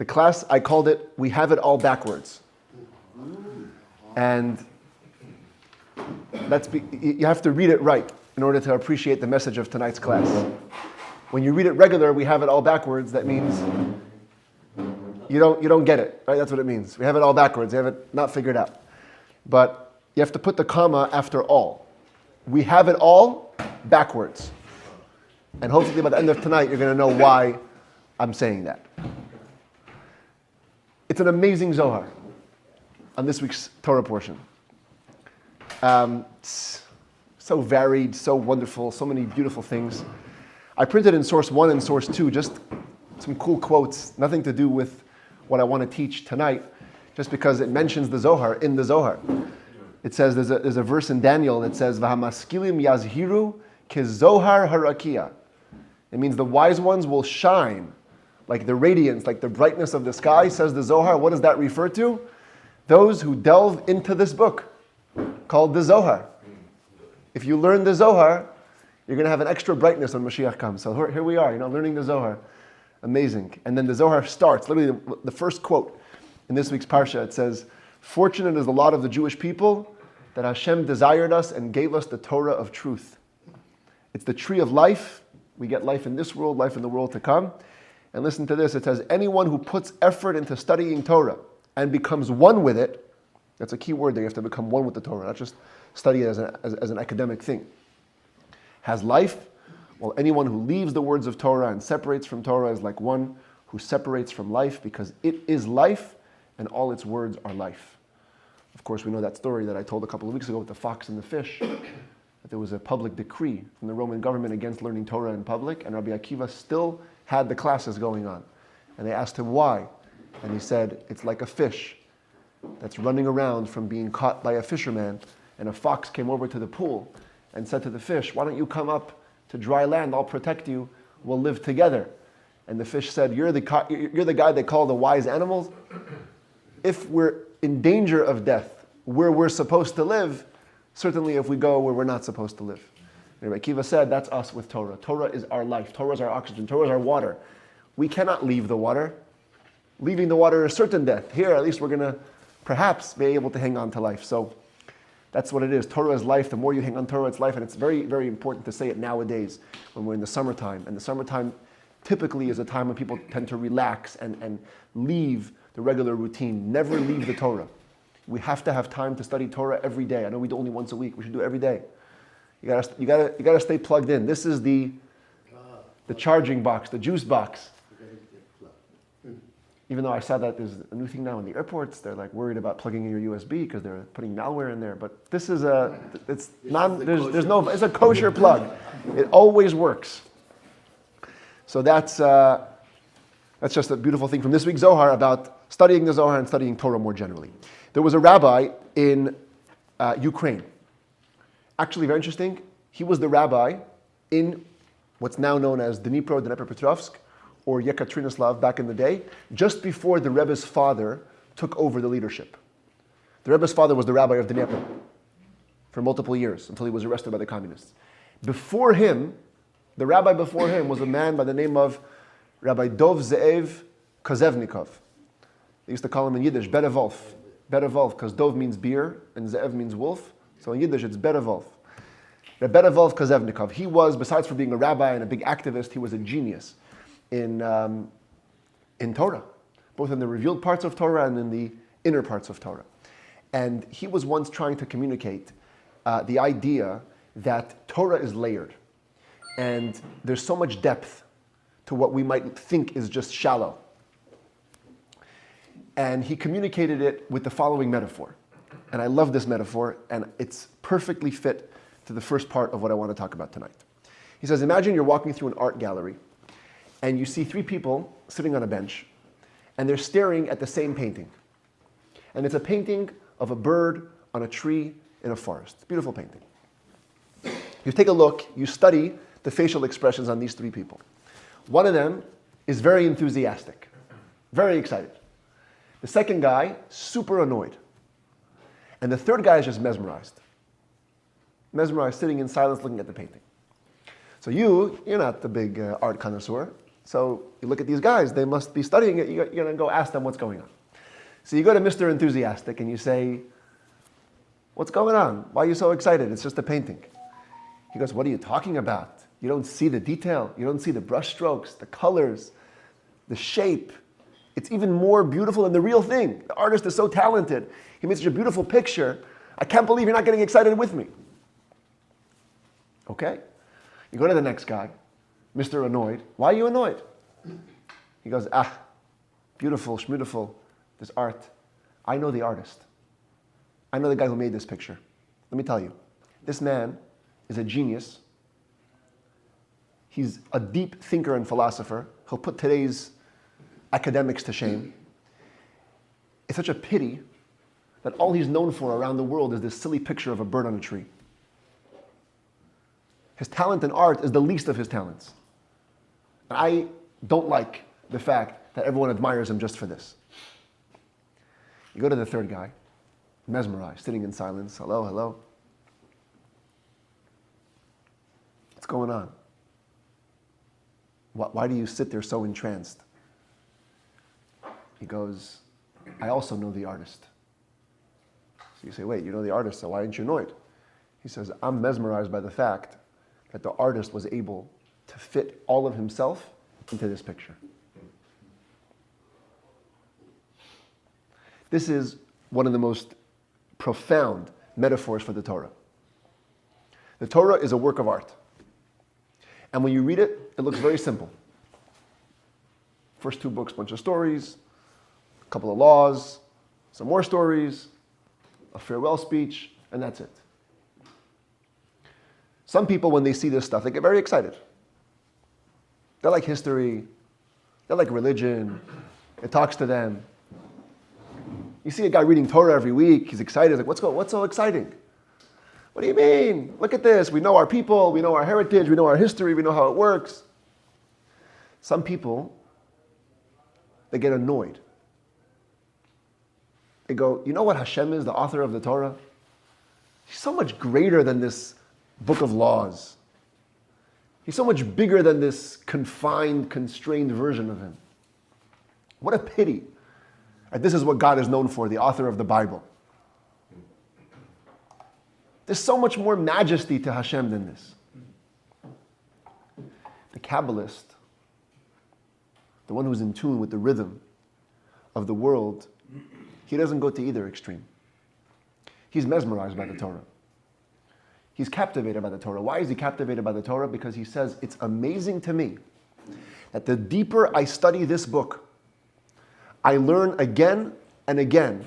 The class, I called it, We Have It All Backwards. And you have to read it right in order to appreciate the message of tonight's class. When you read it regular, we have it all backwards, that means you don't get it, right? That's what it means. We have it all backwards. You have it not figured out. But you have to put the comma after all. We have it all backwards. And hopefully by the end of tonight, you're going to know why I'm saying that. It's an amazing Zohar on this week's Torah portion. So varied, so wonderful, so many beautiful things. I printed in source 1 and source 2 just some cool quotes, nothing to do with what I want to teach tonight, just because it mentions the Zohar in the Zohar. It says, there's a verse in Daniel that says, V'hamaskilim yazhiru kezohar harakia. It means the wise ones will shine like the radiance, like the brightness of the sky, says the Zohar. What does that refer to? Those who delve into this book called the Zohar. If you learn the Zohar, you're going to have an extra brightness when Mashiach comes. So here we are, learning the Zohar. Amazing. And then the Zohar starts, literally the first quote in this week's Parsha. It says, fortunate is the lot of the Jewish people that Hashem desired us and gave us the Torah of truth. It's the tree of life. We get life in this world, life in the world to come. And listen to this. It says, anyone who puts effort into studying Torah and becomes one with it, that's a key word there. You have to become one with the Torah, not just study it as an academic thing, has life. Well, anyone who leaves the words of Torah and separates from Torah is like one who separates from life, because it is life and all its words are life. Of course, we know that story that I told a couple of weeks ago with the fox and the fish, that there was a public decree from the Roman government against learning Torah in public, and Rabbi Akiva still had the classes going on. And they asked him why. And he said, it's like a fish that's running around from being caught by a fisherman, and a fox came over to the pool and said to the fish, why don't you come up to dry land, I'll protect you, we'll live together. And the fish said, you're the guy they call the wise animals. If we're in danger of death, where we're supposed to live, certainly if we go where we're not supposed to live. And Rabbi Akiva said, that's us with Torah. Torah is our life. Torah is our oxygen. Torah is our water. We cannot leave the water. Leaving the water is certain death. Here, at least we're going to perhaps be able to hang on to life. So that's what it is. Torah is life. The more you hang on Torah, it's life. And it's very, very important to say it nowadays when we're in the summertime. And the summertime typically is a time when people tend to relax and leave the regular routine. Never leave the Torah. We have to have time to study Torah every day. I know we do only once a week. We should do it every day. You gotta stay plugged in. This is the charging box, the juice box. Even though I saw that there's a new thing now in the airports, they're like worried about plugging in your USB because they're putting malware in there. But this is it's a kosher plug. It always works. So that's just a beautiful thing from this week's Zohar about studying the Zohar and studying Torah more generally. There was a rabbi in Ukraine. Actually, very interesting. He was the rabbi in what's now known as Dnipropetrovsk, or Yekaterinoslav back in the day, just before the Rebbe's father took over the leadership. The Rebbe's father was the rabbi of Dnipro for multiple years until he was arrested by the communists. Before him, the rabbi before him was a man by the name of Rabbi Dov Ze'ev Kozevnikov. They used to call him in Yiddish Berewolf, because Dov means beer and Ze'ev means wolf. So in Yiddish it's Berewolf. Rabbi Berewolf Kozevnikov. He was, besides for being a rabbi and a big activist, he was a genius in Torah, both in the revealed parts of Torah and in the inner parts of Torah. And he was once trying to communicate the idea that Torah is layered. And there's so much depth to what we might think is just shallow. And he communicated it with the following metaphor. And I love this metaphor, and it's perfectly fit to the first part of what I want to talk about tonight. He says, imagine you're walking through an art gallery, and you see three people sitting on a bench, and they're staring at the same painting. And it's a painting of a bird on a tree in a forest. It's a beautiful painting. You take a look, you study the facial expressions on these three people. One of them is very enthusiastic, very excited. The second guy, super annoyed. And the third guy is just mesmerized. Mesmerized, sitting in silence looking at the painting. So you're not the big art connoisseur. So you look at these guys, they must be studying it. You're going to go ask them what's going on. So you go to Mr. Enthusiastic and you say, what's going on? Why are you so excited? It's just a painting. He goes, what are you talking about? You don't see the detail. You don't see the brush strokes, the colors, the shape. It's even more beautiful than the real thing. The artist is so talented. He made such a beautiful picture. I can't believe you're not getting excited with me. Okay? You go to the next guy, Mr. Annoyed. Why are you annoyed? He goes, beautiful, schmootiful, this art. I know the artist. I know the guy who made this picture. Let me tell you, this man is a genius. He's a deep thinker and philosopher. He'll put today's academics to shame. It's such a pity that all he's known for around the world is this silly picture of a bird on a tree. His talent in art is the least of his talents. And I don't like the fact that everyone admires him just for this. You go to the third guy, mesmerized, sitting in silence. Hello, hello. What's going on? Why do you sit there so entranced? He goes, I also know the artist. So you say, wait, you know the artist, so why aren't you annoyed? He says, I'm mesmerized by the fact that the artist was able to fit all of himself into this picture. This is one of the most profound metaphors for the Torah. The Torah is a work of art. And when you read it, it looks very simple. First two books, bunch of stories, a couple of laws, some more stories, a farewell speech, and that's it. Some people, when they see this stuff, they get very excited. They like history, they like religion, it talks to them. You see a guy reading Torah every week, he's excited, he's like, what's so exciting? What do you mean? Look at this, we know our people, we know our heritage, we know our history, we know how it works. Some people, they get annoyed. They go, you know what Hashem is, the author of the Torah? He's so much greater than this book of laws. He's so much bigger than this confined, constrained version of him. What a pity. And this is what God is known for, the author of the Bible. There's so much more majesty to Hashem than this. The Kabbalist, the one who's in tune with the rhythm of the world, he doesn't go to either extreme. He's mesmerized by the Torah. He's captivated by the Torah. Why is he captivated by the Torah? Because he says, it's amazing to me that the deeper I study this book, I learn again and again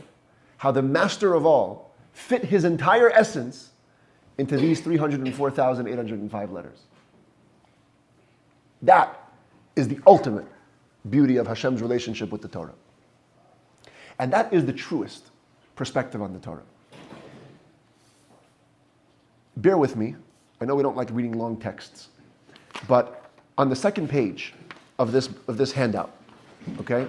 how the master of all fit his entire essence into these 304,805 letters. That is the ultimate beauty of Hashem's relationship with the Torah. And that is the truest perspective on the Torah. Bear with me. I know we don't like reading long texts, but on the second page of this handout, okay?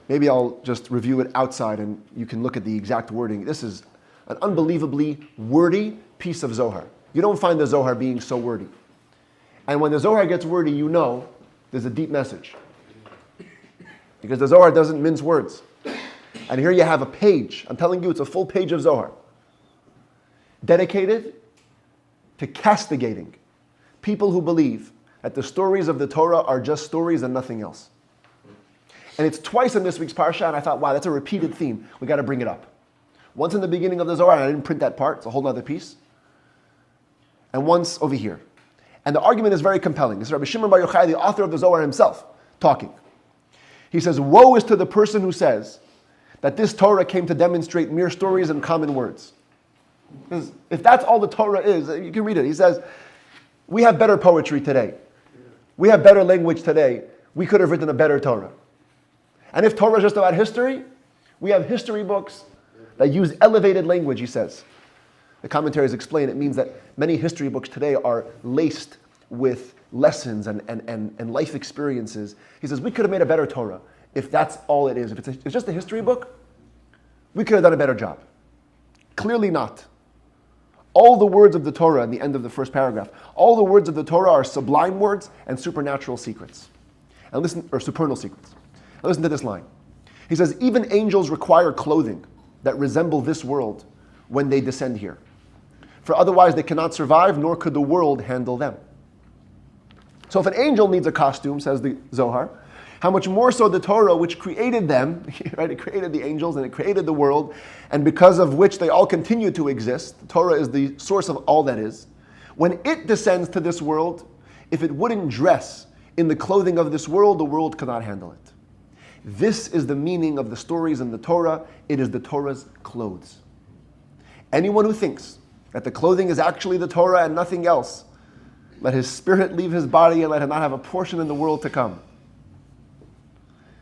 Maybe I'll just review it outside and you can look at the exact wording. This is an unbelievably wordy piece of Zohar. You don't find the Zohar being so wordy. And when the Zohar gets wordy, you know there's a deep message. Because the Zohar doesn't mince words. And here you have a page. I'm telling you, it's a full page of Zohar. Dedicated to castigating people who believe that the stories of the Torah are just stories and nothing else. And it's twice in this week's Parsha, and I thought, wow, that's a repeated theme. We got to bring it up. Once in the beginning of the Zohar, and I didn't print that part, it's a whole other piece. And once over here. And the argument is very compelling. This is Rabbi Shimon Bar Yochai, the author of the Zohar himself, talking. He says, woe is to the person who says that this Torah came to demonstrate mere stories and common words. Because if that's all the Torah is, you can read it. He says, we have better poetry today. We have better language today. We could have written a better Torah. And if Torah is just about history, we have history books that use elevated language, he says. The commentaries explain it means that many history books today are laced with lessons and life experiences. He says, we could have made a better Torah if that's all it is. If it's just a history book, we could have done a better job. Clearly not. All the words of the Torah in the end of the first paragraph, all the words of the Torah are sublime words and supernatural secrets. And listen, or supernal secrets. And listen to this line. He says, even angels require clothing that resemble this world when they descend here. For otherwise they cannot survive, nor could the world handle them. So if an angel needs a costume, says the Zohar, how much more so the Torah, which created them, right? It created the angels and it created the world, and because of which they all continue to exist. The Torah is the source of all that is. When it descends to this world, if it wouldn't dress in the clothing of this world, the world cannot handle it. This is the meaning of the stories in the Torah. It is the Torah's clothes. Anyone who thinks that the clothing is actually the Torah and nothing else, let his spirit leave his body and let him not have a portion in the world to come.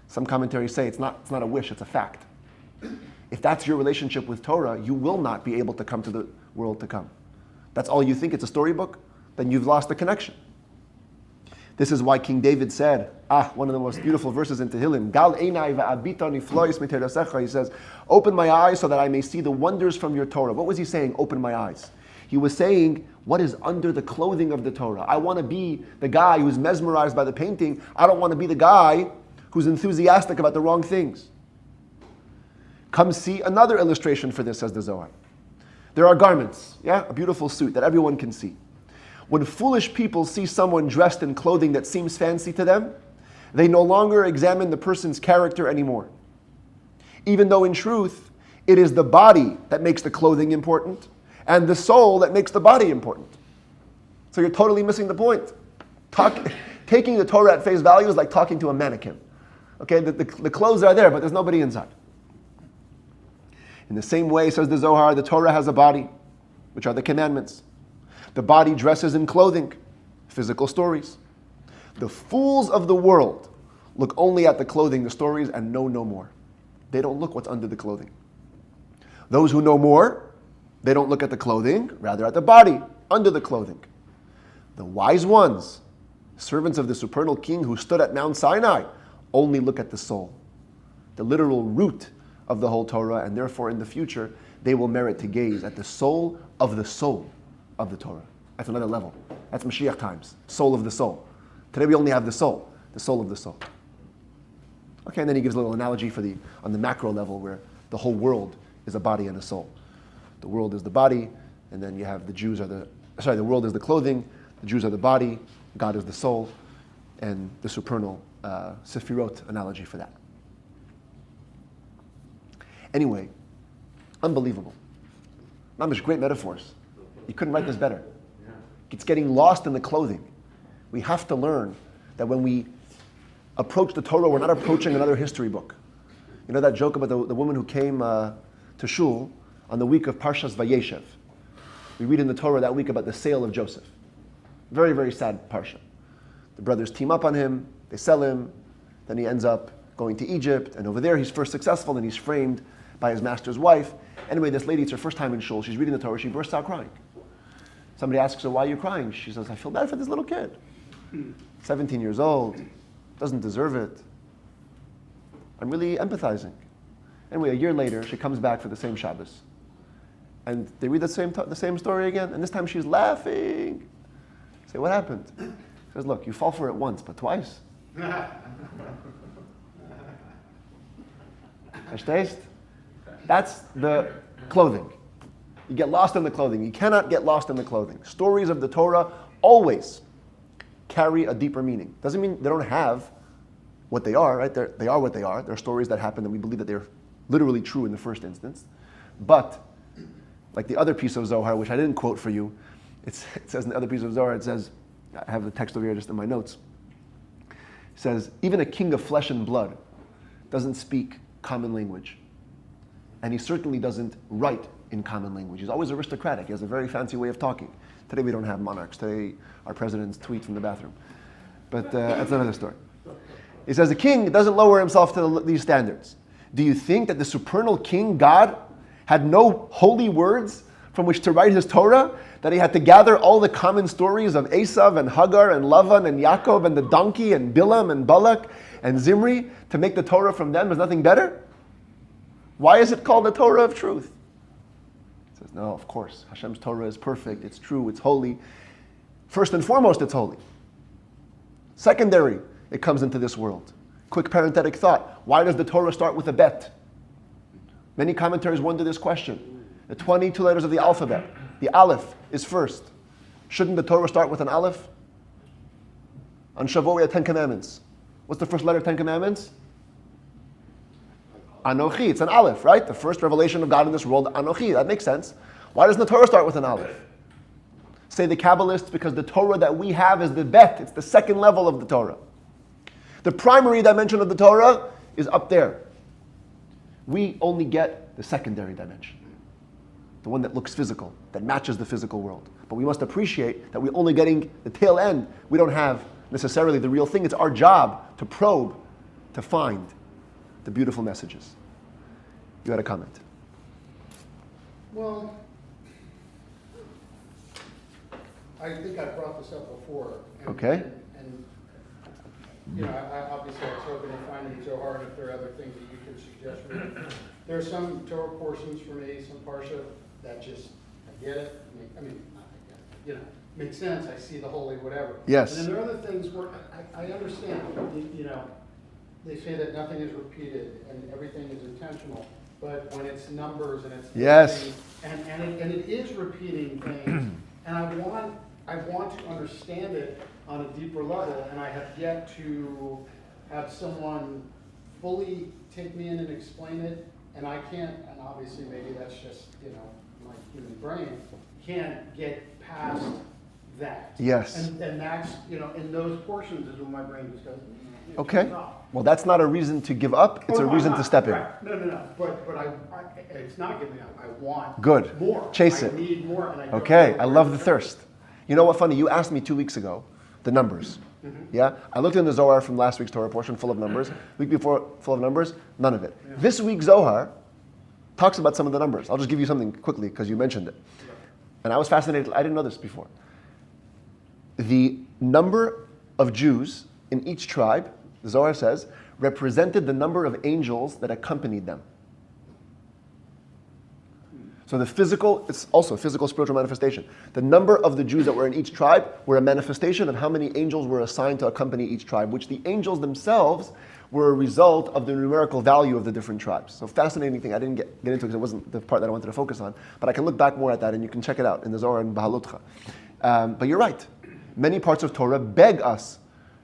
Some commentaries say it's not a wish, it's a fact. If that's your relationship with Torah, you will not be able to come to the world to come. That's all you think, it's a storybook, then you've lost the connection. This is why King David said, one of the most beautiful verses in Tehillim, Gal einai va'abita niflois miterasecha. He says, open my eyes so that I may see the wonders from your Torah. What was he saying, open my eyes? He was saying, what is under the clothing of the Torah? I want to be the guy who's mesmerized by the painting. I don't want to be the guy who's enthusiastic about the wrong things. Come see another illustration for this, says the Zohar. There are garments, a beautiful suit that everyone can see. When foolish people see someone dressed in clothing that seems fancy to them, they no longer examine the person's character anymore. Even though in truth, it is the body that makes the clothing important, and the soul that makes the body important. So you're totally missing the point. Taking the Torah at face value is like talking to a mannequin. Okay, the clothes are there, but there's nobody inside. In the same way, says the Zohar, the Torah has a body, which are the commandments. The body dresses in clothing, physical stories. The fools of the world look only at the clothing, the stories, and know no more. They don't look what's under the clothing. Those who know more, they don't look at the clothing, rather at the body, under the clothing. The wise ones, servants of the supernal king who stood at Mount Sinai, only look at the soul, the literal root of the whole Torah, and therefore in the future they will merit to gaze at the soul of the Torah. That's another level. That's Mashiach times, soul of the soul. Today we only have the soul of the soul. Okay, and then he gives a little analogy on the macro level where the whole world is a body and a soul. The world is the body, and then you have the world is the clothing, the Jews are the body, God is the soul, and the supernal Sefirot analogy for that. Anyway, unbelievable. Mamish, great metaphors. You couldn't write this better. It's getting lost in the clothing. We have to learn that when we approach the Torah, we're not approaching another history book. You know that joke about the woman who came to Shul on the week of Parshas Vayeshev. We read in the Torah that week about the sale of Joseph. Very, very sad Parsha. The brothers team up on him, they sell him, then he ends up going to Egypt, and over there he's first successful, and he's framed by his master's wife. Anyway, this lady, it's her first time in Shul, she's reading the Torah, she bursts out crying. Somebody asks her, why are you crying? She says, I feel bad for this little kid. 17 years old, doesn't deserve it. I'm really empathizing. Anyway, a year later, she comes back for the same Shabbos. And they read the same story again, and this time she's laughing. I say, what happened? She says, look, you fall for it once, but twice. Verstehst? That's the clothing. You get lost in the clothing. You cannot get lost in the clothing. Stories of the Torah always carry a deeper meaning. Doesn't mean they don't have what they are, right? They are what they are. They're stories that happen and we believe that they're literally true in the first instance. But, like the other piece of Zohar, which I didn't quote for you, it says in the other piece of Zohar, it says, I have the text over here just in my notes. It says, even a king of flesh and blood doesn't speak common language. And he certainly doesn't write in common language. He's always aristocratic. He has a very fancy way of talking. Today we don't have monarchs. Today our presidents tweet from the bathroom. But that's another story. He says the king doesn't lower himself to these standards. Do you think that the supernal king, God, had no holy words from which to write his Torah? That he had to gather all the common stories of Esav and Hagar and Lavan and Yaakov and the donkey and Bilam and Balak and Zimri to make the Torah from them? Is nothing better? Why is it called the Torah of truth? It says, No, of course. Hashem's Torah is perfect, it's true, it's holy. First and foremost, it's holy. Secondary, it comes into this world. Quick parenthetic thought. Why does the Torah start with a bet? Many commentaries wonder this question. The 22 letters of the alphabet, the Aleph is first. Shouldn't the Torah start with an Aleph? On Shavuot we had 10 commandments. What's the first letter of 10 commandments? Anochi. It's an Aleph, right? The first revelation of God in this world, Anochi. That makes sense. Why doesn't the Torah start with an Aleph? Say the Kabbalists, because the Torah that we have is the bet. It's the second level of the Torah. The primary dimension of the Torah is up there. We only get the secondary dimension. The one that looks physical, that matches the physical world. But we must appreciate that we're only getting the tail end. We don't have necessarily the real thing. It's our job to probe, to find the beautiful messages. You had a comment. Well, I think I brought this up before. Okay. And you know, I obviously I was hoping to find in Zohar, and if there are other things that you could suggest for me. There are some Torah portions for me, some Parsha, that just, I get it. I mean, you know, makes sense. I see the holy whatever. Yes. And then there are other things where I understand, you know, they say that nothing is repeated and everything is intentional. But when it's numbers and it's yes, things, and it is repeating things, and I want to understand it on a deeper level, and I have yet to have someone fully take me in and explain it, and I can't, and obviously maybe that's just, you know, my human brain, can't get past that. yes. And that's, you know, in those portions is when my brain just goes, Okay. Well, that's not a reason to give up. It's a reason to step in. Right. No. But it's not giving up. I want Good. more. Chase it. I need more. And I don't Okay. know I where love to the go. thirst. You know what? Funny. You asked me 2 weeks ago the numbers. Mm-hmm. Yeah. I looked in the Zohar from last week's Torah portion, full of numbers. Week before, full of numbers. None of it. Yeah. This week's Zohar talks about some of the numbers. I'll just give you something quickly because you mentioned it. Yeah. And I was fascinated. I didn't know this before. The number of Jews in each tribe, the Zohar says, represented the number of angels that accompanied them. So the physical, it's also a physical spiritual manifestation. The number of the Jews that were in each tribe were a manifestation of how many angels were assigned to accompany each tribe, which the angels themselves were a result of the numerical value of the different tribes. So fascinating thing. I didn't get into it because it wasn't the part that I wanted to focus on, but I can look back more at that and you can check it out in the Zohar and Behaalos'cha. But you're right. Many parts of Torah beg us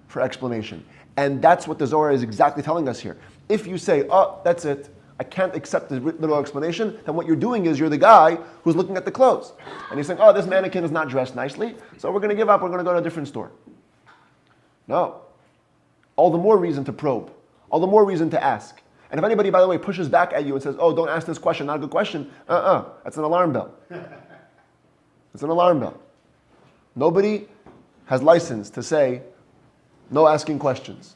for explanation. And that's what the Zohar is exactly telling us here. If you say, oh, that's it, I can't accept the literal explanation, then what you're doing is you're the guy who's looking at the clothes. And he's saying, oh, this mannequin is not dressed nicely, so we're going to give up, we're going to go to a different store. No. All the more reason to probe. All the more reason to ask. And if anybody, by the way, pushes back at you and says, oh, don't ask this question, not a good question, that's an alarm bell. It's an alarm bell. Nobody has license to say, no asking questions.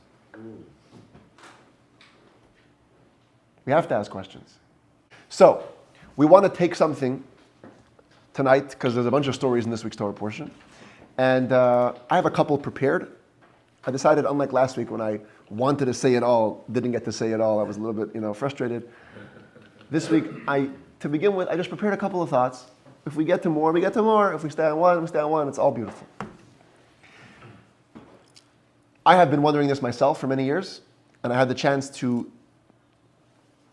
We have to ask questions. So, we want to take something tonight, because there's a bunch of stories in this week's Torah portion. And I have a couple prepared. I decided, unlike last week when I wanted to say it all, didn't get to say it all, I was a little bit frustrated. This week, to begin with, I just prepared a couple of thoughts. If we get to more, we get to more. If we stay on one, we stay on one. It's all beautiful. I have been wondering this myself for many years, and I had the chance to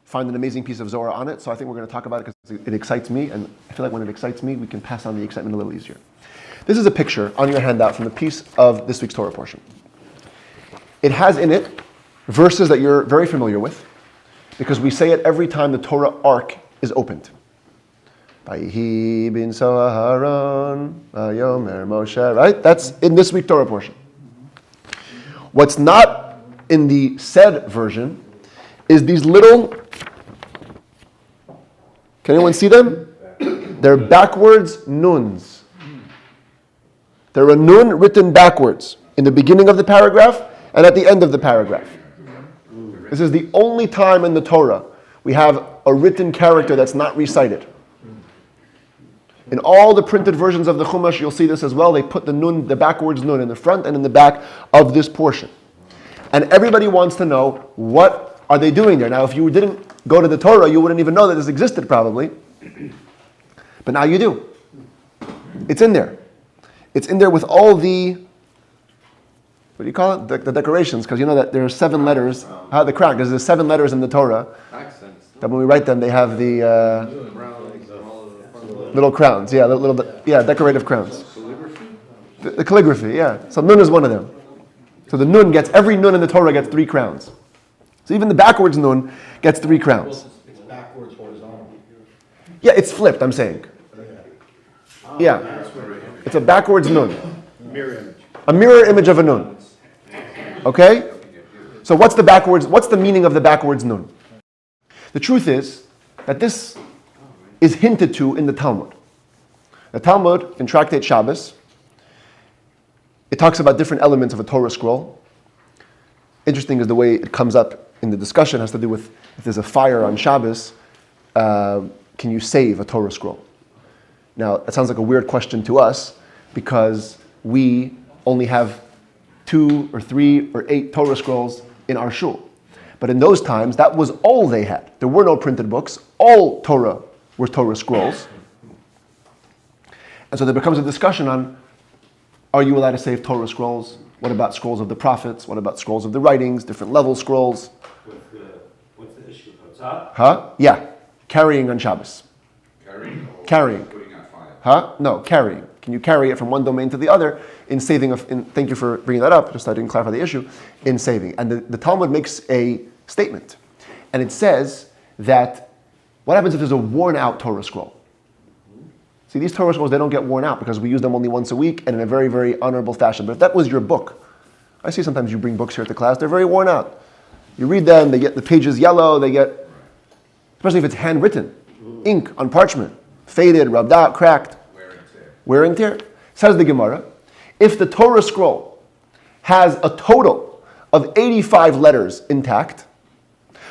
find an amazing piece of Zohar on it, so I think we're going to talk about it because it excites me, and I feel like when it excites me, we can pass on the excitement a little easier. This is a picture on your handout from the piece of this week's Torah portion. It has in it verses that you're very familiar with, because we say it every time the Torah ark is opened. Vayihi bin Aharon, Vayomer Moshe, right? That's in this week's Torah portion. What's not in the said version is these little, can anyone see them? They're backwards nuns. They're a nun written backwards in the beginning of the paragraph and at the end of the paragraph. This is the only time in the Torah we have a written character that's not recited. In all the printed versions of the Chumash, you'll see this as well. They put the nun, the backwards nun, in the front and in the back of this portion. And everybody wants to know, what are they doing there? Now, if you didn't go to the Torah, you wouldn't even know that this existed, probably. But now you do. It's in there. It's in there with all the, what do you call it? The decorations, because you know that there are 7 letters. The crown, because there's 7 letters in the Torah. That when we write them, they have the little crowns. Yeah, decorative crowns. The calligraphy, yeah. So nun is one of them. So the nun every nun in the Torah gets 3 crowns. So even the backwards nun gets 3 crowns. It's backwards horizontal. Yeah, it's flipped, I'm saying. Yeah. It's a backwards nun. A mirror image of a nun. Okay? So what's the meaning of the backwards nun? The truth is that this is hinted to in the Talmud. The Talmud, in Tractate Shabbos, it talks about different elements of a Torah scroll. Interesting is the way it comes up in the discussion. It has to do with if there's a fire on Shabbos, can you save a Torah scroll? Now, that sounds like a weird question to us because we only have 2 or 3 or 8 Torah scrolls in our shul. But in those times, that was all they had. There were no printed books. All Torah were Torah scrolls. And so there becomes a discussion on, are you allowed to save Torah scrolls? What about scrolls of the prophets? What about scrolls of the writings, different level scrolls? What's the issue? Huh? Huh? Yeah. Carrying on Shabbos. Carrying. Putting on fire. Huh? No, carrying. Can you carry it from one domain to the other in saving? Thank you for bringing that up, just I didn't clarify the issue, in saving. And the Talmud makes a statement. And it says that what happens if there's a worn out Torah scroll? See, these Torah scrolls, they don't get worn out because we use them only once a week and in a very, very honorable fashion. But if that was your book, I see sometimes you bring books here to class, they're very worn out. You read them, they get the pages yellow, especially if it's handwritten, ink on parchment, faded, rubbed out, cracked. Wear and tear. Says the Gemara, if the Torah scroll has a total of 85 letters intact,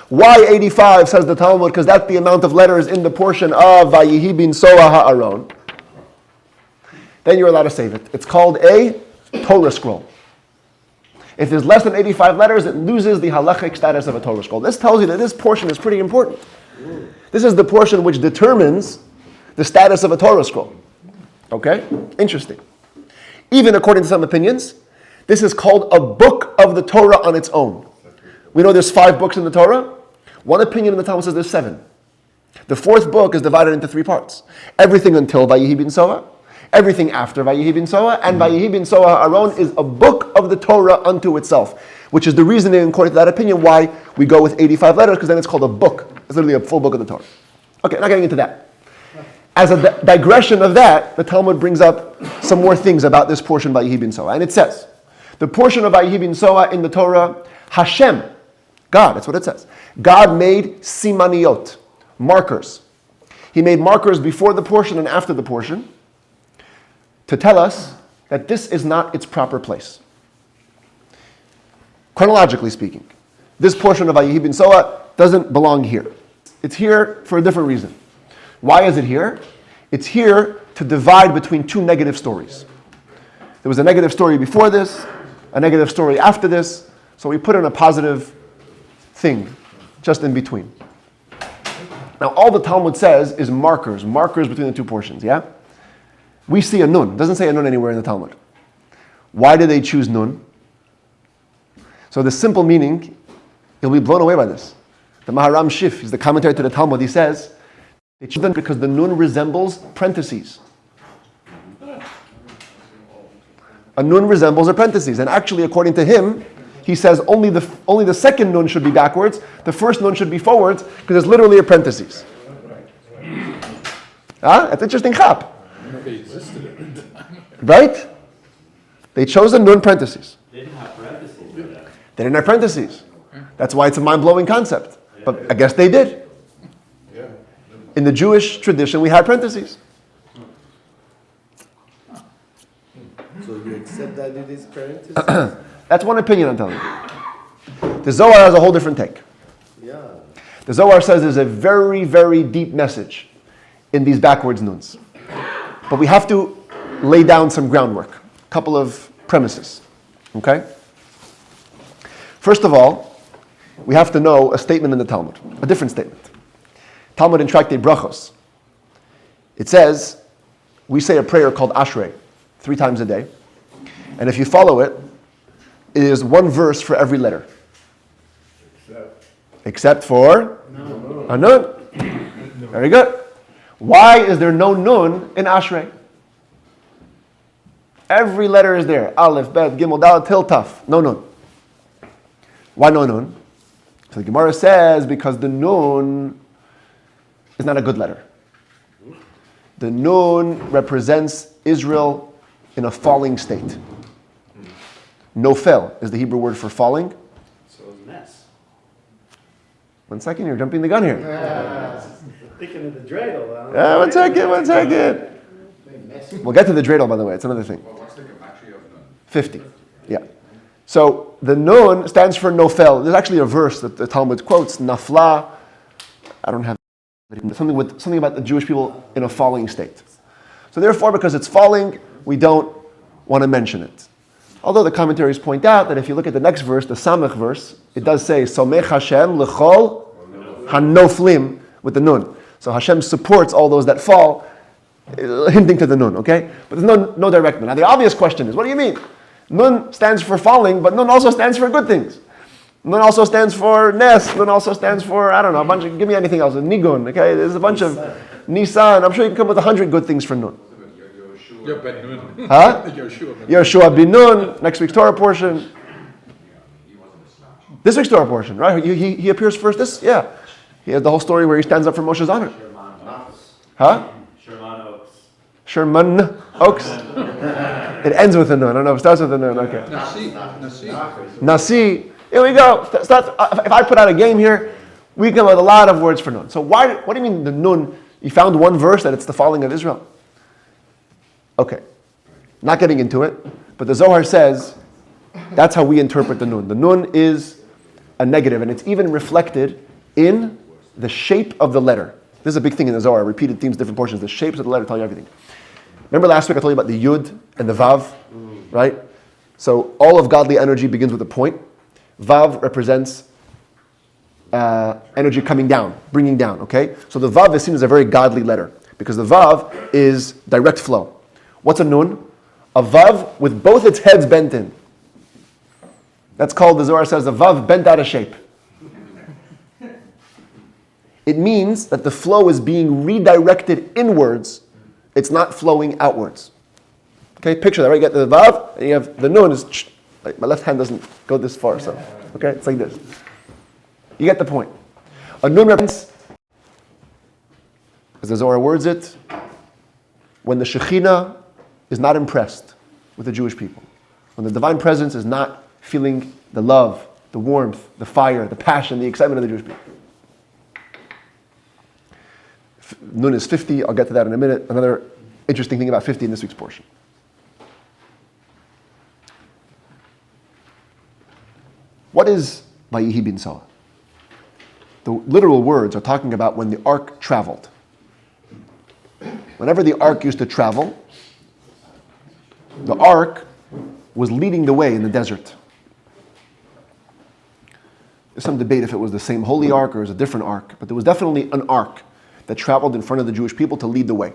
why 85, says the Talmud, because that's the amount of letters in the portion of Vayihi bin Soa Ha'aron, then you're allowed to save it. It's called a Torah scroll. If there's less than 85 letters, it loses the halachic status of a Torah scroll. This tells you that this portion is pretty important. This is the portion which determines the status of a Torah scroll. Okay? Interesting. Even according to some opinions, this is called a book of the Torah on its own. We know there's 5 books in the Torah. One opinion in the Talmud says there's 7. The 4th book is divided into 3 parts. Everything until Vayihi bin Soa, everything after Vayihi bin Soa, and Vayihi bin Soa Ha'aron is a book of the Torah unto itself, which is the reasoning, according to that opinion, why we go with 85 letters, because then it's called a book. It's literally a full book of the Torah. Okay, not getting into that. As a digression of that, the Talmud brings up some more things about this portion of Vayihi bin Soa. And it says, the portion of Vayihi bin Soa in the Torah, Hashem, God, that's what it says. God made simaniyot, markers. He made markers before the portion and after the portion to tell us that this is not its proper place. Chronologically speaking, this portion of Vayihi bin Soa doesn't belong here. It's here for a different reason. Why is it here? It's here to divide between 2 negative stories. There was a negative story before this, a negative story after this, so we put in a positive thing just in between. Now, all the Talmud says is markers between the 2 portions, yeah? We see a nun. It doesn't say a nun anywhere in the Talmud. Why did they choose nun? So the simple meaning, you'll be blown away by this. The Maharam Shif is the commentary to the Talmud. He says, they choose them because the nun resembles parentheses. A nun resembles a parentheses. And actually, according to him, he says only the second nun should be backwards, the first nun should be forwards, because it's literally a parentheses. That's interesting chap. Right? They chose a nun parentheses. They didn't have parentheses. They didn't have parentheses. That's why it's a mind-blowing concept. But I guess they did. In the Jewish tradition, we had parentheses. So you accept that it is parentheses? That's one opinion I'm telling you. The Zohar has a whole different take. Yeah. The Zohar says there's a very, very deep message in these backwards nuns. But we have to lay down some groundwork, a couple of premises. Okay? First of all, we have to know a statement in the Talmud, a different statement. Talmud in Tractate Brachos. It says, we say a prayer called Ashrei 3 times a day. And if you follow it, it is one verse for every letter. Except for a nun. Very good. Why is there no nun in Ashrei? Every letter is there. Aleph, Bet, Gimel, Dalet, Til, Taf. No nun. Why no nun? So the Gemara says because the nun is not a good letter. The nun represents Israel in a falling state. Nofel is the Hebrew word for falling. So it's a mess. 1 second, you're jumping the gun here. Thinking of the dreidel. Yeah, 1 second. We'll get to the dreidel, by the way. It's another thing. What's the gematria of nun? 50. Yeah. So the nun stands for nofel. There's actually a verse that the Talmud quotes, nafla. I don't have something about the Jewish people in a falling state. So therefore, because it's falling, we don't want to mention it. Although the commentaries point out that if you look at the next verse, the Samech verse, it does say, Somech Hashem l'chol hanoflim, with the nun. So Hashem supports all those that fall, hinting to the nun, okay? But there's no direct nun. Now the obvious question is, what do you mean? Nun stands for falling, but nun also stands for good things. Nun also stands for Nes. Nun also stands for, I don't know, a bunch of, give me anything else. Nigun, okay? There's a bunch of Nisan. I'm sure you can come with 100 good things for Nun. Huh? Yoshua bin Nun, next week's Torah portion. This week's Torah portion, right? He appears first. He has the whole story where he stands up for Moshe's honor. Huh? Sherman Oaks. It ends with a nun. I don't know if it starts with a nun. Okay. Nasi. Here we go. If I put out a game here, we come with a lot of words for nun. So what do you mean the nun? You found one verse that it's the falling of Israel. Okay. Not getting into it, but the Zohar says that's how we interpret the nun. The nun is a negative, and it's even reflected in the shape of the letter. This is a big thing in the Zohar. Repeated themes, different portions. The shapes of the letter tell you everything. Remember last week I told you about the Yud and the Vav, right? So all of godly energy begins with a point. Vav represents energy coming down, bringing down, okay? So the Vav is seen as a very godly letter because the Vav is direct flow. What's a Nun? A Vav with both its heads bent in. That's called, the Zohar says, a Vav bent out of shape. It means that the flow is being redirected inwards. It's not flowing outwards. Okay, picture that, right? You get the Vav, and you have the Nun. My left hand doesn't go this far, so, okay, it's like this. You get the point. A Nun represents, as the Zohar words it, when the Shekhinah is not impressed with the Jewish people. When the divine presence is not feeling the love, the warmth, the fire, the passion, the excitement of the Jewish people. Nun is 50. I'll get to that in a minute. Another interesting thing about 50 in this week's portion. What is Vayihi bin Soah? The literal words are talking about when the ark traveled. Whenever the ark used to travel, the ark was leading the way in the desert. There's some debate if it was the same holy ark or it was a different ark, but there was definitely an ark that traveled in front of the Jewish people to lead the way.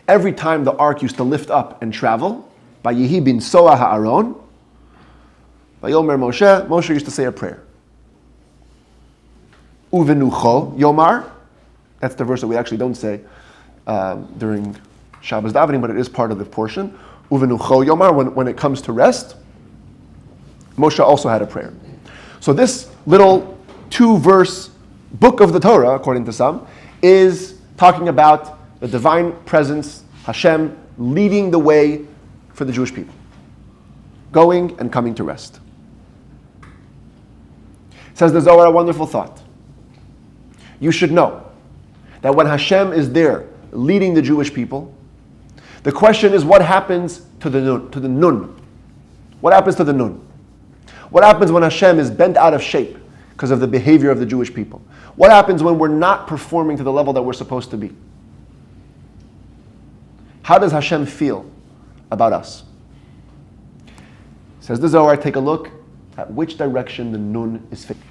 Every time the ark used to lift up and travel, Vayihi bin Soah ha'aron, Vayomer Moshe used to say a prayer. Uvenucho Yomar, that's the verse that we actually don't say during Shabbos davening, but it is part of the portion. Uvenucho Yomar, when it comes to rest, Moshe also had a prayer. So this little 2-verse book of the Torah, according to some, is talking about the divine presence, Hashem, leading the way for the Jewish people, going and coming to rest. Says the Zohar, a wonderful thought. You should know that when Hashem is there leading the Jewish people, the question is what happens to the nun? What happens to the nun? What happens when Hashem is bent out of shape because of the behavior of the Jewish people? What happens when we're not performing to the level that we're supposed to be? How does Hashem feel about us? Says the Zohar, take a look at which direction the nun is facing.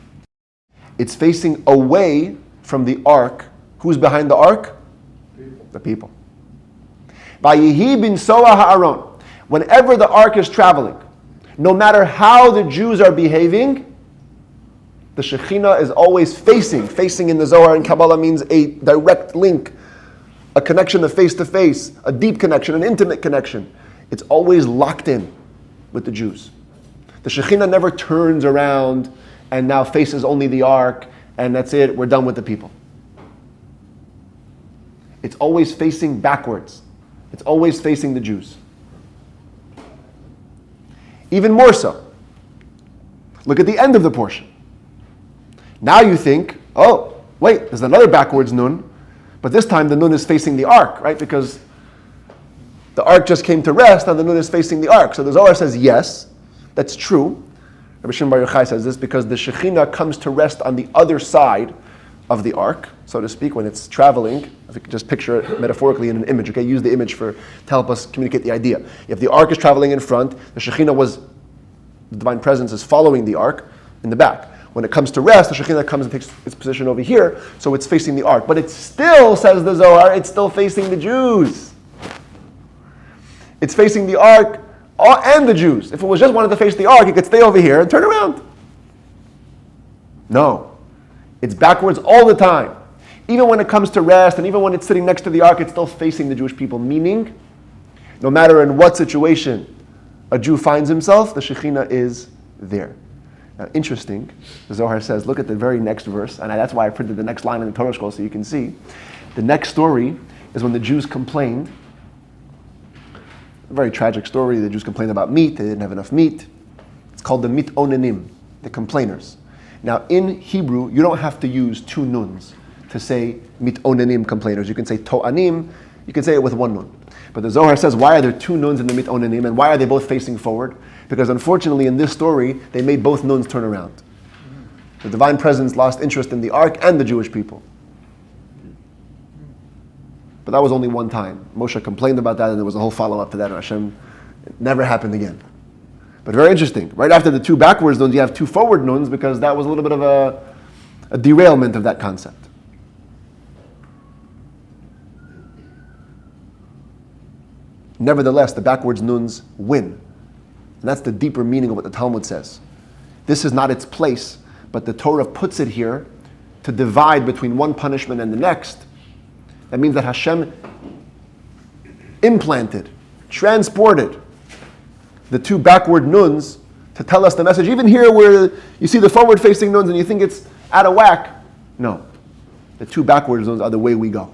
It's facing away from the ark. Who's behind the ark? The people. Vayihi bin soa ha'aron. Whenever the ark is traveling, no matter how the Jews are behaving, the Shekhinah is always facing. Facing in the Zohar and Kabbalah means a direct link, a connection of face to face, a deep connection, an intimate connection. It's always locked in with the Jews. The Shekhinah never turns around and now faces only the ark and that's it, we're done with the people. It's always facing backwards. It's always facing the Jews. Even more so. Look at the end of the portion. Now you think, oh, wait, there's another backwards nun, but this time the nun is facing the ark, right? Because the ark just came to rest and the nun is facing the ark. So the Zohar says, yes, that's true. Rabbi Shimon Bar Yochai says this because the Shekhinah comes to rest on the other side of the ark, so to speak, when it's traveling. If you could just picture it metaphorically in an image, okay? Use the image to help us communicate the idea. If the ark is traveling in front, the Shekhinah the divine presence is following the ark in the back. When it comes to rest, the Shekhinah comes and takes its position over here, so it's facing the ark. But it still, says the Zohar, it's still facing the Jews. It's facing the ark and the Jews. If it was just wanted to face the ark, it could stay over here and turn around. No. It's backwards all the time. Even when it comes to rest, and even when it's sitting next to the ark, it's still facing the Jewish people. Meaning, no matter in what situation a Jew finds himself, the Shekhinah is there. Now, interesting, the Zohar says, look at the very next verse, and that's why I printed the next line in the Torah scroll so you can see. The next story is when the Jews complained. A very tragic story. The Jews complained about meat. They didn't have enough meat. It's called the mitonenim, the complainers. Now, in Hebrew, you don't have to use two nuns to say mitonenim, complainers. You can say to'anim. You can say it with one nun. But the Zohar says, why are there two nuns in the mitonenim, and why are they both facing forward? Because unfortunately, in this story, they made both nuns turn around. The divine presence lost interest in the ark and the Jewish people. But that was only one time. Moshe complained about that, and there was a whole follow-up to that, and Hashem, it never happened again. But very interesting. Right after the two backwards nuns, you have two forward nuns, because that was a little bit of a derailment of that concept. Nevertheless, the backwards nuns win. And that's the deeper meaning of what the Talmud says. This is not its place, but the Torah puts it here to divide between one punishment and the next. That means that Hashem implanted, transported the two backward nuns to tell us the message. Even here where you see the forward-facing nuns and you think it's out of whack. No. The two backwards nuns are the way we go.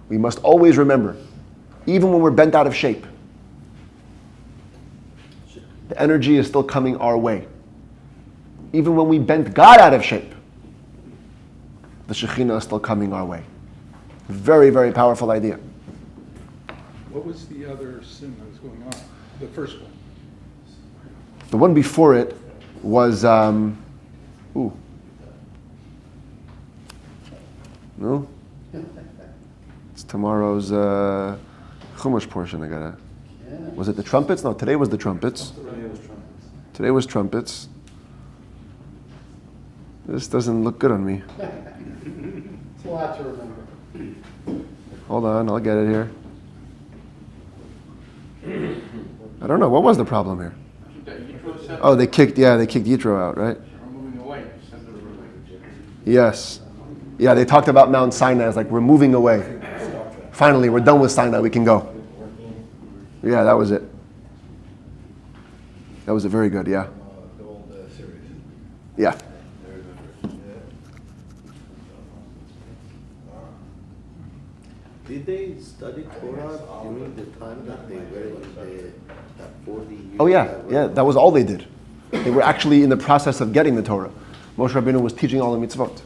We must always remember, even when we're bent out of shape, the energy is still coming our way. Even when we bent God out of shape, the Shekhinah is still coming our way. Very, very powerful idea. What was the other sin that was going on? The first one. The one before it was, no? It's tomorrow's Chumash portion. Was it the trumpets? No, today was the trumpets. Today was trumpets. This doesn't look good on me. It's a lot to remember. Hold on, I'll get it here. I don't know, what was the problem here? Oh, they kicked Yitro out, right? Yes. Yeah, they talked about Mount Sinai as like, we're moving away. Finally, we're done with Sinai, we can go. Yeah, that was it. That was it, very good, yeah. The old series. Yeah. Did they study Torah during the time that they were in that 40 years? Oh yeah, that was all they did. They were actually in the process of getting the Torah. Moshe Rabbeinu was teaching all the mitzvot.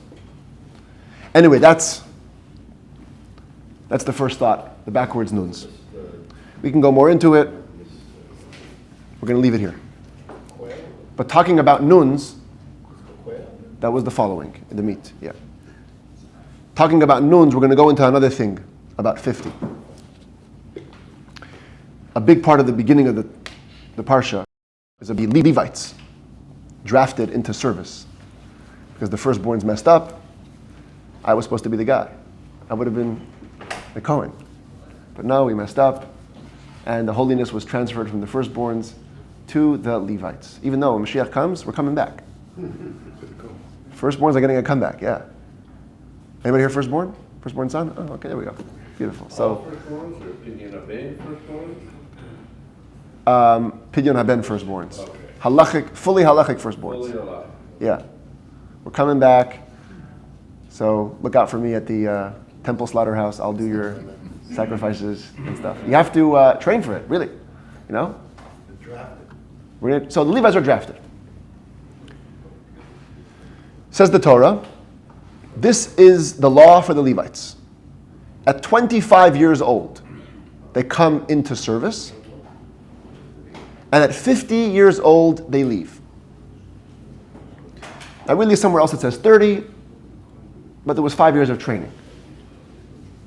Anyway, that's the first thought, the backwards nuns. We can go more into it. We're going to leave it here. But talking about nuns, that was the following, in the meat, yeah. Talking about nuns, we're going to go into another thing, about 50. A big part of the beginning of the Parsha is the Levites drafted into service. Because the firstborns messed up, I was supposed to be the guy. I would have been the Kohen. But no, we messed up, and the holiness was transferred from the firstborns to the Levites. Even though when Mashiach comes, we're coming back. Firstborns are getting a comeback, yeah. Anybody here firstborn? Firstborn son? Oh, okay, there we go. Beautiful. So, Pidyon Haben firstborns. Okay. Halachic, fully halachic firstborns. Yeah. We're coming back. So look out for me at the temple slaughterhouse. I'll do your sacrifices and stuff. You have to train for it, really. You know? So the Levites are drafted. Says the Torah, this is the law for the Levites. At 25 years old, they come into service. And at 50 years old, they leave. Now really somewhere else it says 30, but there was 5 years of training.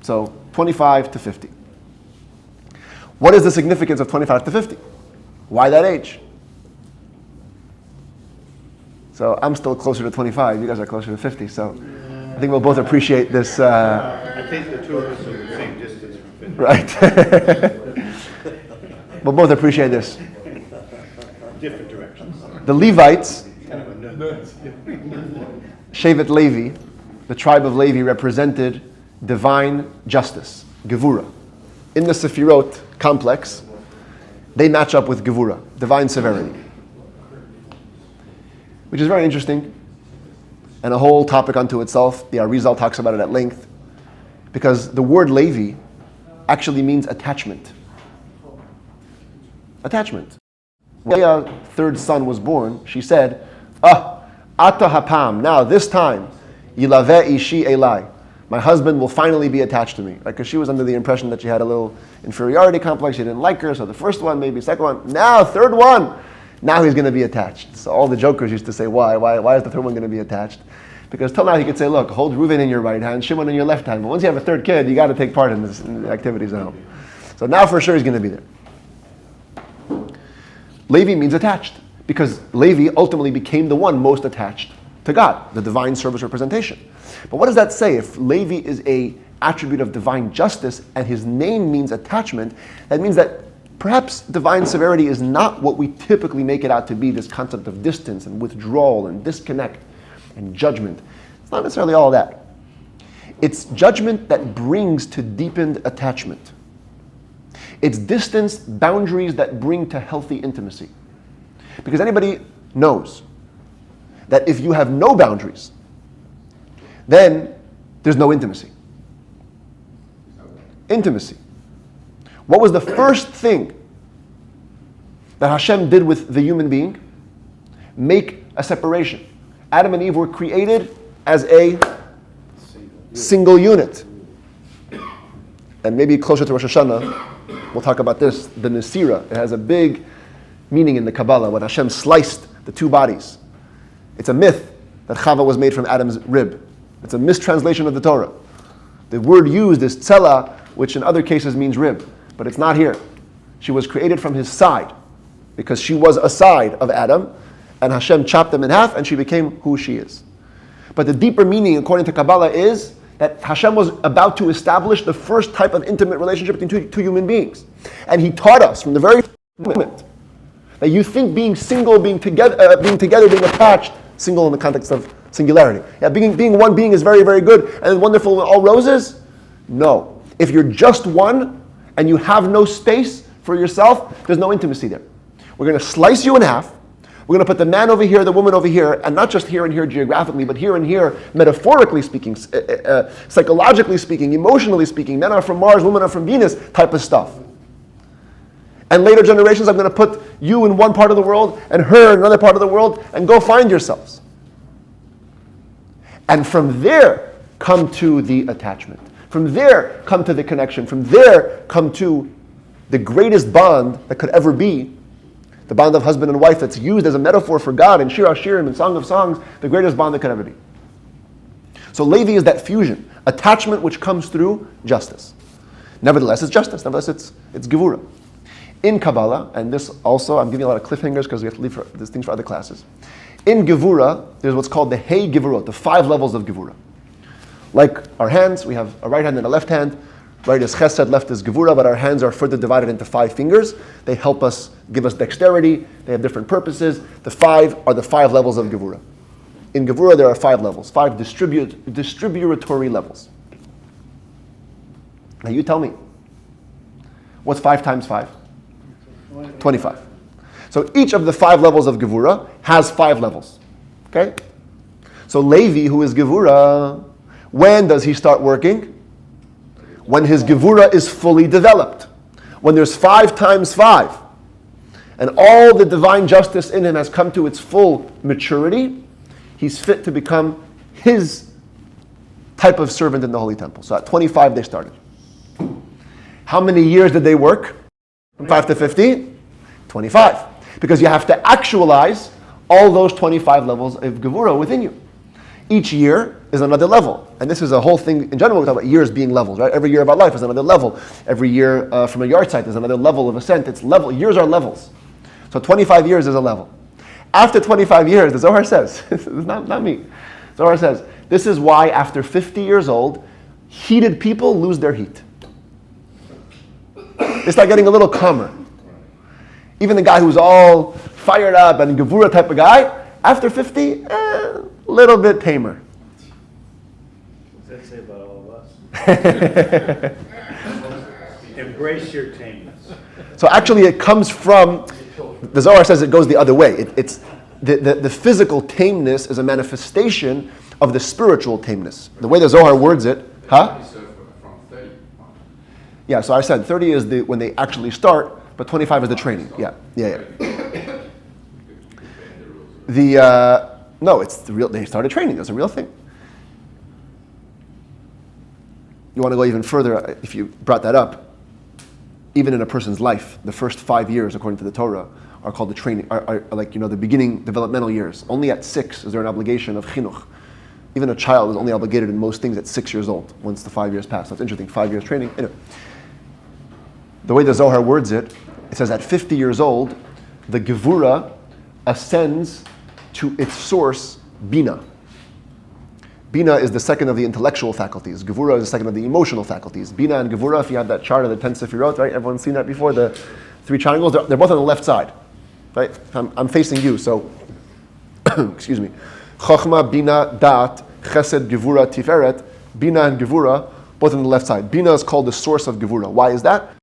So 25 to 50. What is the significance of 25 to 50? Why that age? So I'm still closer to 25, you guys are closer to 50, so I think we'll both appreciate this. I think the two of us are the same distance from 50. Right. We'll both appreciate this. Different directions. The Levites, Kind of a nut. Shevet Levi, the tribe of Levi, represented divine justice, Gevura. In the Sefirot complex, they match up with Gevura, divine severity. Which is very interesting, and a whole topic unto itself. The Arizal talks about it at length, because the word Levi actually means attachment. Attachment. When Leah's third son was born, she said, ata hapam, now this time, yilaveh ishi elai, my husband will finally be attached to me. Because she was under the impression that she had a little inferiority complex, she didn't like her, so the first one, maybe second one, now third one, now he's going to be attached. So all the jokers used to say, why is the third one going to be attached? Because till now he could say, look, hold Reuven in your right hand, Shimon in your left hand, but once you have a third kid, you got to take part in the activities at home. So now for sure he's going to be there. Levi means attached, because Levi ultimately became the one most attached to God, the divine service representation. But what does that say? If Levi is an attribute of divine justice and his name means attachment, that means that perhaps divine severity is not what we typically make it out to be, this concept of distance and withdrawal and disconnect and judgment. It's not necessarily all that. It's judgment that brings to deepened attachment. It's distance, boundaries that bring to healthy intimacy. Because anybody knows that if you have no boundaries, then there's no intimacy. Intimacy. What was the first thing that Hashem did with the human being? Make a separation. Adam and Eve were created as a single unit. And maybe closer to Rosh Hashanah, we'll talk about this, the Nesira. It has a big meaning in the Kabbalah, when Hashem sliced the two bodies. It's a myth that Chava was made from Adam's rib. It's a mistranslation of the Torah. The word used is tzela, which in other cases means rib, but it's not here. She was created from his side, because she was a side of Adam, and Hashem chopped them in half, and she became who she is. But the deeper meaning, according to Kabbalah, is that Hashem was about to establish the first type of intimate relationship between two human beings. And he taught us from the very moment that you think being single, being together, being attached, single in the context of singularity. Yeah, being one being is very, very good and wonderful and all roses. No. If you're just one and you have no space for yourself, there's no intimacy there. We're going to slice you in half. We're going to put the man over here, the woman over here, and not just here and here geographically, but here and here, metaphorically speaking, psychologically speaking, emotionally speaking. Men are from Mars, women are from Venus type of stuff. And later generations, I'm going to put you in one part of the world and her in another part of the world, and go find yourselves. And from there, come to the attachment. From there, come to the connection. From there, come to the greatest bond that could ever be, the bond of husband and wife that's used as a metaphor for God in Shir HaShirim and Song of Songs, the greatest bond that could ever be. So Levi is that fusion, attachment which comes through justice. Nevertheless, it's justice. Nevertheless, it's Gevura. In Kabbalah, and this also, I'm giving you a lot of cliffhangers because we have to leave these things for other classes. In Gevura, there's what's called the Gevurot, the 5 levels of Gevura. Like our hands, we have a right hand and a left hand. Right, as chesed, left is gevura, but our hands are further divided into 5 fingers. They help us, give us dexterity. They have different purposes. The 5 are the 5 levels of gevura. In gevura, there are 5 levels, 5 distributory levels. Now you tell me, what's 5 times 5? 25. So each of the 5 levels of gevura has 5 levels. Okay? So Levi, who is gevura, when does he start working? When his gevura is fully developed. When there's 5 times 5, and all the divine justice in him has come to its full maturity, he's fit to become his type of servant in the Holy Temple. So at 25 they started. How many years did they work? From 5 to 50? 25. Because you have to actualize all those 25 levels of gevura within you. Each year is another level. And this is a whole thing, in general we talk about years being levels, right? Every year of our life is another level. Every year from a yard site is another level of ascent. It's level. Years are levels. So 25 years is a level. After 25 years, the Zohar says, this is not me. Zohar says, this is why after 50 years old, heated people lose their heat. They start getting a little calmer. Even the guy who's all fired up and gevura type of guy, after 50, a little bit tamer. What does that say about all of us? Embrace your tameness. So actually it comes from, the Zohar says it goes the other way. It's the physical tameness is a manifestation of the spiritual tameness. The way the Zohar words it, huh? Yeah, so I said 30 is when they actually start, but 25 is the training. Yeah. No, it's the real. They started training. It's a real thing. You want to go even further? If you brought that up, even in a person's life, the first 5 years, according to the Torah, are called the training. Are like the beginning developmental years. Only at 6 is there an obligation of chinuch. Even a child is only obligated in most things at 6 years old. Once the 5 years pass, that's interesting. 5 years training. Anyway. The way the Zohar words it, it says at 50 years old, the gevura ascends to its source, bina. Bina is the second of the intellectual faculties. Gevura is the second of the emotional faculties. Bina and gevura, if you have that chart of the 10 sefirot, right? Everyone's seen that before, the 3 triangles, they're both on the left side, right? I'm facing you, so, excuse me. Chochma, bina, da'at, chesed, gevura, tiferet, bina and gevura, both on the left side. Bina is called the source of gevura. Why is that?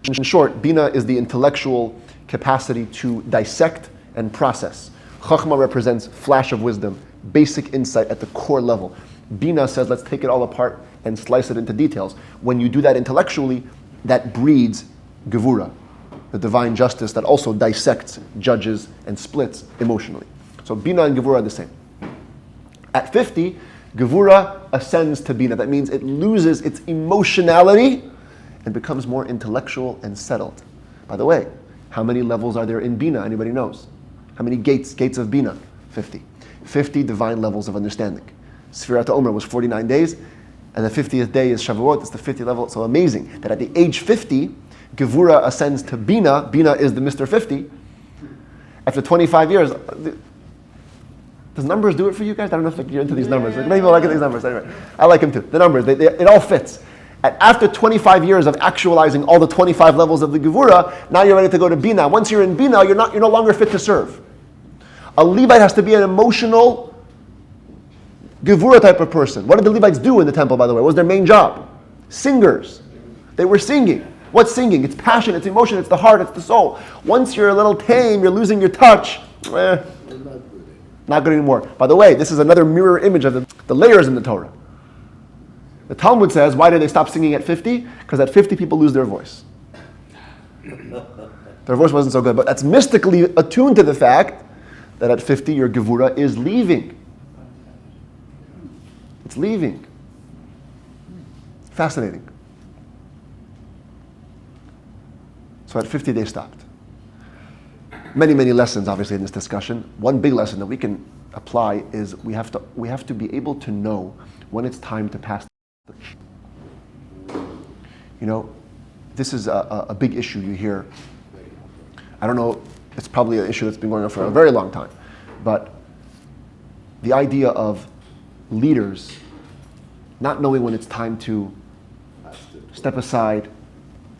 In short, bina is the intellectual capacity to dissect and process. Chachma represents flash of wisdom, basic insight at the core level. Bina says, let's take it all apart and slice it into details. When you do that intellectually, that breeds gevura, the divine justice that also dissects, judges, and splits emotionally. So bina and gevura are the same. At 50, gevura ascends to bina. That means it loses its emotionality and becomes more intellectual and settled. By the way, how many levels are there in Bina? Anybody knows? How many gates of Bina? 50. 50 divine levels of understanding. Sfirat HaOmer was 49 days, and the 50th day is Shavuot, it's the 50th level. So amazing that at the age 50, Gevura ascends to Bina. Bina is the Mr. 50. After 25 years, does numbers do it for you guys? I don't know if you're into these numbers. Maybe you'll like these numbers. Anyway, I like them too. The numbers, it all fits. And after 25 years of actualizing all the 25 levels of the Gevura, now you're ready to go to Bina. Once you're in Bina, you're no longer fit to serve. A Levite has to be an emotional Gevura type of person. What did the Levites do in the temple, by the way? What was their main job? Singers. They were singing. What's singing? It's passion, it's emotion, it's the heart, it's the soul. Once you're a little tame, you're losing your touch. Not good anymore. By the way, this is another mirror image of the layers in the Torah. The Talmud says, why did they stop singing at 50? Because at 50 people lose their voice. Their voice wasn't so good, but that's mystically attuned to the fact that at 50 your Gevura is leaving. It's leaving. Fascinating. So at 50 they stopped. Many, many lessons obviously in this discussion. One big lesson that we can apply is we have to be able to know when it's time to pass. This is a big issue you hear. I don't know, it's probably an issue that's been going on for a very long time. But the idea of leaders not knowing when it's time to step aside,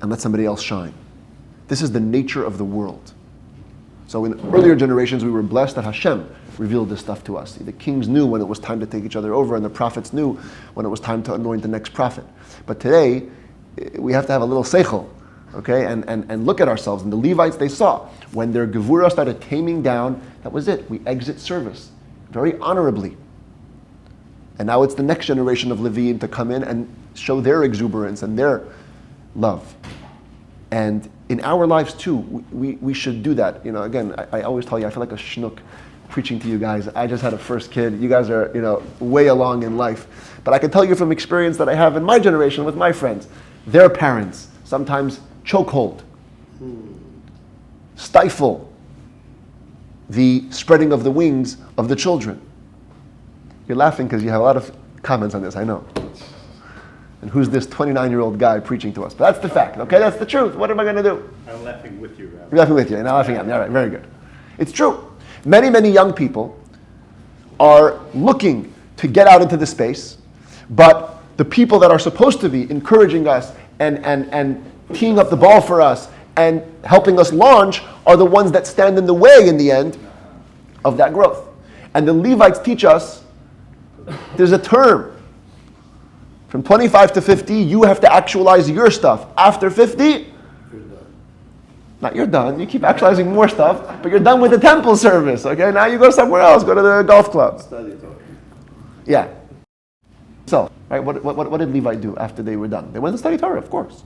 and let somebody else shine. This is the nature of the world. So in earlier generations, we were blessed that Hashem revealed this stuff to us. The kings knew when it was time to take each other over, and the prophets knew when it was time to anoint the next prophet. But today, we have to have a little seichel, okay, and look at ourselves. And the Levites, they saw, when their gevura started taming down, that was it. We exit service very honorably. And now it's the next generation of Leviim to come in and show their exuberance and their love. And in our lives too, we should do that. You know, again, I always tell you, I feel like a schnook preaching to you guys. I just had a first kid. You guys are, way along in life. But I can tell you from experience that I have in my generation with my friends, their parents sometimes chokehold, stifle the spreading of the wings of the children. You're laughing because you have a lot of comments on this, I know. And who's this 29-year-old guy preaching to us? But that's the fact, okay? That's the truth. What am I going to do? I'm laughing with you, Rabbi. You're laughing with you, and I'm laughing at me. All right, very good. It's true. Many, many young people are looking to get out into the space, but the people that are supposed to be encouraging us and teeing up the ball for us and helping us launch are the ones that stand in the way in the end of that growth. And the Levites teach us there's a term. From 25 to 50, you have to actualize your stuff. After 50, You're done. not you're done. You keep actualizing more stuff, but you're done with the temple service, okay? Now you go somewhere else. Go to the golf club. Study Torah. Yeah. So, right, what did Levi do after they were done? They went to study Torah, of course.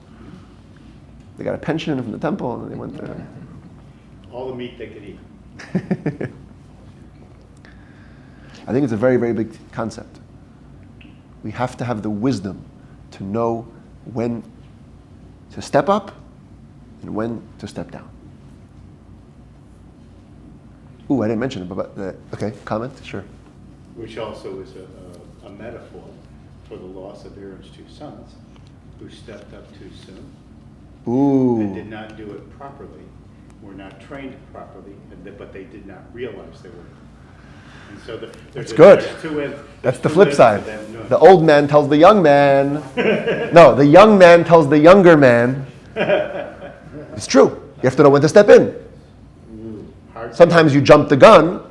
They got a pension from the temple, and they went to... All the meat they could eat. I think it's a very, very big concept. We have to have the wisdom to know when to step up and when to step down. Ooh, I didn't mention it, but okay, comment? Sure. Which also is a metaphor for the loss of Aaron's two sons, who stepped up too soon and did Ooh. not do it properly, were not trained properly, but they did not realize they were. And so That's good. There's That's the two flip ends side. to that. No. The old man tells the young man. No, the young man tells the younger man. It's true. You have to know when to step in. Sometimes you jump the gun.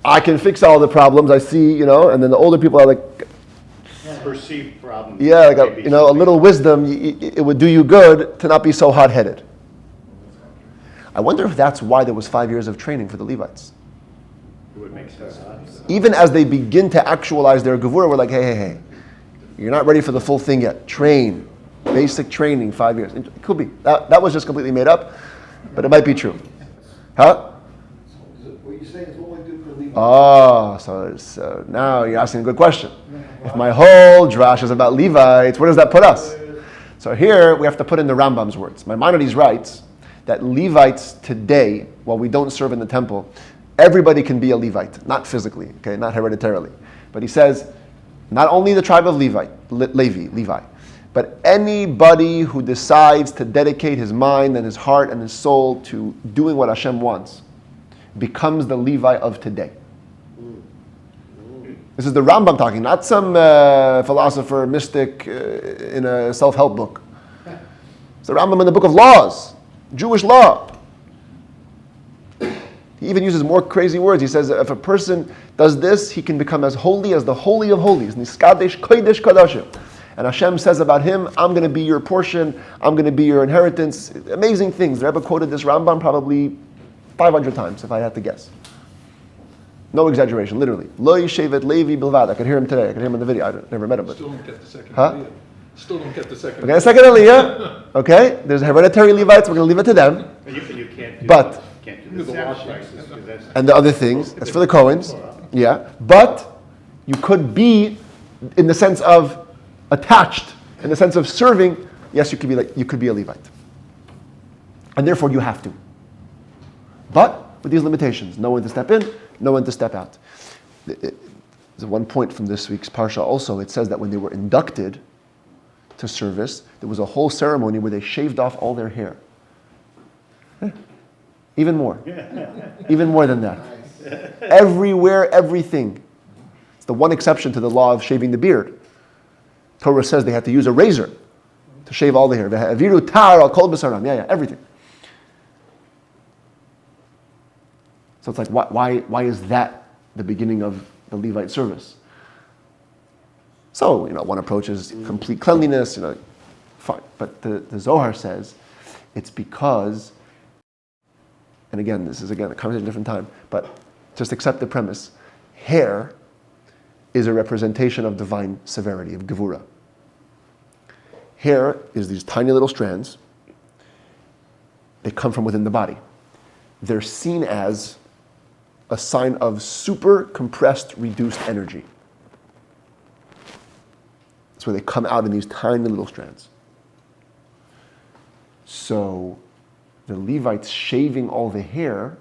I can fix all the problems I see, and then the older people are like, Perceived problems. yeah, like maybe a little wisdom, it would do you good to not be so hot-headed. I wonder if that's why there was 5 years of training for the Levites. It would make sense. Even as they begin to actualize their gevura, we're like, hey, you're not ready for the full thing yet. Train. Basic training, 5 years. It could be. That was just completely made up, but it might be true. Huh? What you're saying is what we do for Levi. Oh, so now you're asking a good question. If my whole drash is about Levites, where does that put us? So here we have to put in the Rambam's words. Maimonides writes that Levites today, while we don't serve in the temple, everybody can be a Levite, not physically, okay, not hereditarily. But he says, not only the tribe of Levi, but anybody who decides to dedicate his mind and his heart and his soul to doing what Hashem wants becomes the Levi of today. This is the Rambam talking, not some philosopher, mystic in a self-help book. It's the Rambam in the book of laws, Jewish law. He even uses more crazy words. He says if a person does this, he can become as holy as the Holy of Holies. Niskadesh kodesh kadashim. And Hashem says about him, I'm going to be your portion, I'm going to be your inheritance. Amazing things. The Rebbe quoted this Rambam probably 500 times, if I had to guess. No exaggeration, literally. Lo yeshevet Levi bilvad. I could hear him today. I could hear him in the video. I never met him. But Still don't get the second Huh? Aliyah. Still don't get the second. okay, second Aliyah. Okay, there's hereditary Levites. We're going to leave it to them. You can't do But- can't do the sacrifices, 'cause that's And the other things, that's for the Cohens. Yeah. But you could be, in the sense of attached, in the sense of serving, yes, you could be a Levite. And therefore you have to. But with these limitations, know when to step in, know when to step out. There's one point from this week's Parsha also. It says that when they were inducted to service, there was a whole ceremony where they shaved off all their hair. Even more. Even more than that. Everywhere, everything. It's the one exception to the law of shaving the beard. Torah says they had to use a razor to shave all the hair. Ve'haviru tar al kol b'saram. Yeah, everything. So it's like, why is that the beginning of the Levite service? So, one approach is complete cleanliness, fine. But the Zohar says it's because, and again, this is a conversation at a different time, but just accept the premise. Hair is a representation of divine severity, of Gevura. Hair is these tiny little strands. They come from within the body. They're seen as a sign of super compressed, reduced energy. That's where they come out in these tiny little strands. So the Levites shaving all the hair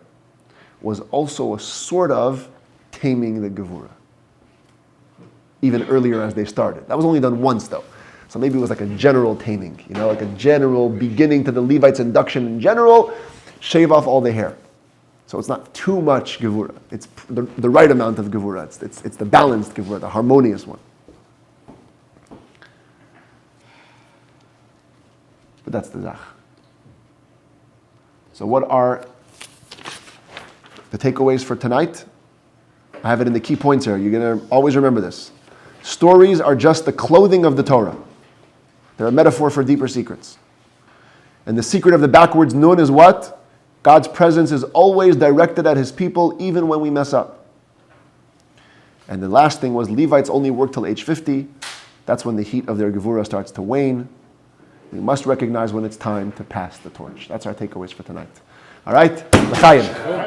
was also a sort of taming the Gevura. Even earlier as they started. That was only done once though. So maybe it was like a general taming, like a general beginning to the Levites' induction in general, shave off all the hair. So it's not too much Gevura. It's the right amount of Gevura. It's the balanced Gevura, the harmonious one. But that's the Zach. So what are the takeaways for tonight? I have it in the key points here. You're going to always remember this. Stories are just the clothing of the Torah. They're a metaphor for deeper secrets. And the secret of the backwards nun is what? God's presence is always directed at his people, even when we mess up. And the last thing was Levites only work till age 50. That's when the heat of their Gevura starts to wane. We must recognize when it's time to pass the torch. That's our takeaways for tonight. All right? L'chaim.